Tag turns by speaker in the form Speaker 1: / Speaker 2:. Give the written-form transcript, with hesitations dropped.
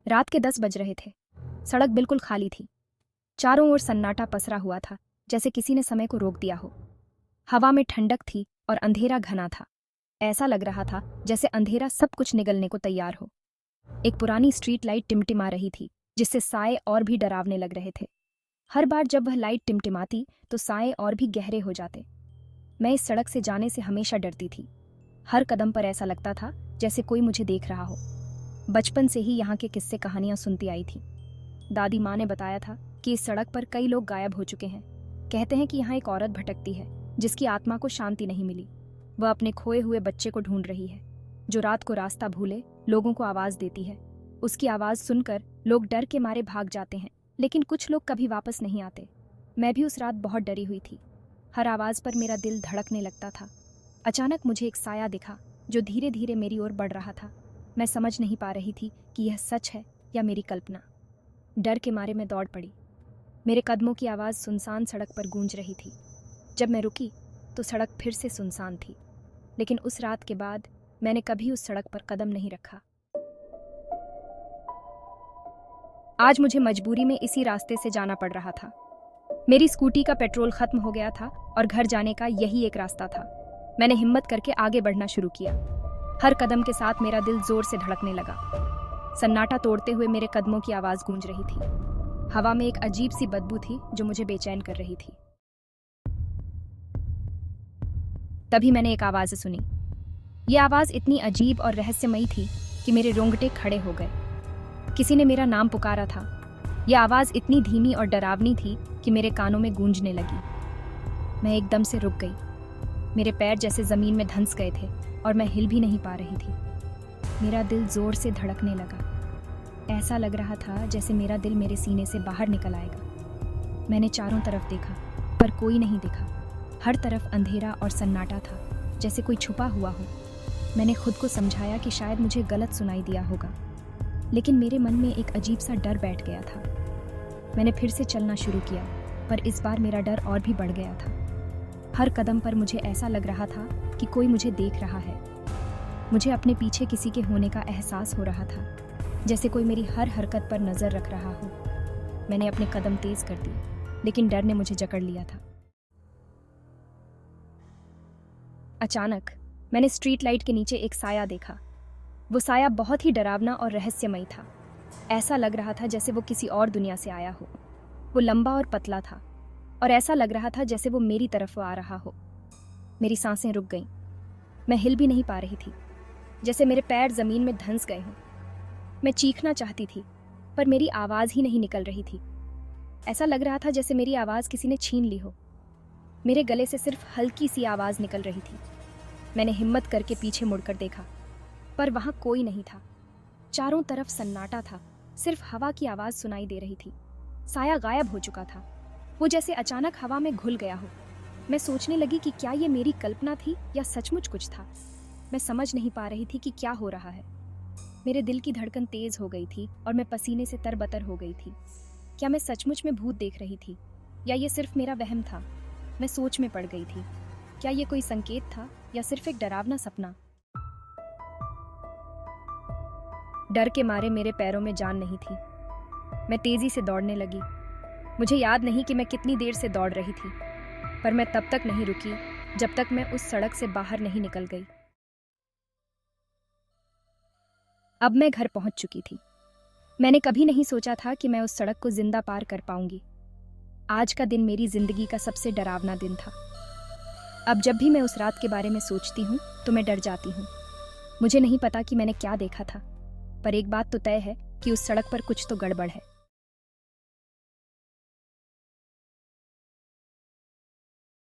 Speaker 1: रात के 10 बज रहे थे। सड़क बिल्कुल खाली थी। चारों ओर सन्नाटा पसरा हुआ था, जैसे किसी ने समय को रोक दिया हो। हवा में ठंडक थी और अंधेरा घना था। ऐसा लग रहा था जैसे अंधेरा सब कुछ निगलने को तैयार हो। एक पुरानी स्ट्रीट लाइट टिमटिमा रही थी, जिससे साए और भी डरावने लग रहे थे। हर बार जब वह लाइट टिमटिमाती तो साए और भी गहरे हो जाते। मैं इस सड़क से जाने से हमेशा डरती थी। हर कदम पर ऐसा लगता था जैसे कोई मुझे देख रहा हो। बचपन से ही यहाँ के किस्से कहानियां सुनती आई थी। दादी माँ ने बताया था कि इस सड़क पर कई लोग गायब हो चुके हैं। कहते हैं कि यहाँ एक औरत भटकती है, जिसकी आत्मा को शांति नहीं मिली। वह अपने खोए हुए बच्चे को ढूंढ रही है, जो रात को रास्ता भूले लोगों को आवाज देती है। उसकी आवाज सुनकर लोग डर के मारे भाग जाते हैं, लेकिन कुछ लोग कभी वापस नहीं आते। मैं भी उस रात बहुत डरी हुई थी। हर आवाज पर मेरा दिल धड़कने लगता था। अचानक मुझे एक साया दिखा, जो धीरे धीरे मेरी ओर बढ़ रहा था। मैं समझ नहीं पा रही थी कि यह सच है या मेरी कल्पना। डर के मारे मैं दौड़ पड़ी। मेरे कदमों की आवाज़ सुनसान सड़क पर गूंज रही थी। जब मैं रुकी तो सड़क फिर से सुनसान थी, लेकिन उस रात के बाद मैंने कभी उस सड़क पर कदम नहीं रखा। आज मुझे मजबूरी में इसी रास्ते से जाना पड़ रहा था। मेरी स्कूटी का पेट्रोल खत्म हो गया था और घर जाने का यही एक रास्ता था। मैंने हिम्मत करके आगे बढ़ना शुरू किया। हर कदम के साथ मेरा दिल जोर से धड़कने लगा। सन्नाटा तोड़ते हुए मेरे कदमों की आवाज गूंज रही थी। हवा में एक अजीब सी बदबू थी जो मुझे बेचैन कर रही थी। तभी मैंने एक आवाज सुनी। यह आवाज इतनी अजीब और रहस्यमयी थी कि मेरे रोंगटे खड़े हो गए। किसी ने मेरा नाम पुकारा था। यह आवाज इतनी धीमी और डरावनी थी कि मेरे कानों में गूंजने लगी। मैं एकदम से रुक गई। मेरे पैर जैसे जमीन में धंस गए थे और मैं हिल भी नहीं पा रही थी। मेरा दिल जोर से धड़कने लगा। ऐसा लग रहा था जैसे मेरा दिल मेरे सीने से बाहर निकल आएगा। मैंने चारों तरफ देखा, पर कोई नहीं दिखा। हर तरफ अंधेरा और सन्नाटा था, जैसे कोई छुपा हुआ हो। मैंने खुद को समझाया कि शायद मुझे गलत सुनाई दिया होगा, लेकिन मेरे मन में एक अजीब सा डर बैठ गया था। मैंने फिर से चलना शुरू किया, पर इस बार मेरा डर और भी बढ़ गया था। हर कदम पर मुझे ऐसा लग रहा था कि कोई मुझे देख रहा है। मुझे अपने पीछे किसी के होने का एहसास हो रहा था, जैसे कोई मेरी हर हरकत पर नजर रख रहा हो। मैंने अपने कदम तेज कर दिए, लेकिन डर ने मुझे जकड़ लिया था। अचानक मैंने स्ट्रीट लाइट के नीचे एक साया देखा। वो साया बहुत ही डरावना और रहस्यमयी था। ऐसा लग रहा था जैसे वो किसी और दुनिया से आया हो। वो लंबा और पतला था, और ऐसा लग रहा था जैसे वो मेरी तरफ आ रहा हो। मेरी सांसें रुक गईं। मैं हिल भी नहीं पा रही थी, जैसे मेरे पैर जमीन में धंस गए हों। मैं चीखना चाहती थी, पर मेरी आवाज़ ही नहीं निकल रही थी। ऐसा लग रहा था जैसे मेरी आवाज़ किसी ने छीन ली हो। मेरे गले से सिर्फ हल्की सी आवाज़ निकल रही थी। मैंने हिम्मत करके पीछे मुड़कर देखा, पर वहाँ कोई नहीं था। चारों तरफ सन्नाटा था, सिर्फ हवा की आवाज़ सुनाई दे रही थी। साया गायब हो चुका था, वो जैसे अचानक हवा में घुल गया हो। मैं सोचने लगी कि क्या ये मेरी कल्पना थी या सचमुच कुछ था। मैं समझ नहीं पा रही थी कि क्या हो रहा है। मेरे दिल की धड़कन तेज हो गई थी और मैं पसीने से तरबतर हो गई थी। क्या मैं सचमुच में भूत देख रही थी, या ये सिर्फ मेरा वहम था? मैं सोच में पड़ गई थी। क्या ये कोई संकेत था या सिर्फ एक डरावना सपना? डर के मारे मेरे पैरों में जान नहीं थी। मैं तेजी से दौड़ने लगी। मुझे याद नहीं कि मैं कितनी देर से दौड़ रही थी, पर मैं तब तक नहीं रुकी जब तक मैं उस सड़क से बाहर नहीं निकल गई। अब मैं घर पहुंच चुकी थी। मैंने कभी नहीं सोचा था कि मैं उस सड़क को जिंदा पार कर पाऊंगी। आज का दिन मेरी जिंदगी का सबसे डरावना दिन था। अब जब भी मैं उस रात के बारे में सोचती हूँ तो मैं डर जाती हूँ। मुझे नहीं पता कि मैंने क्या देखा था, पर एक बात तो तय है कि उस सड़क पर कुछ तो गड़बड़ है।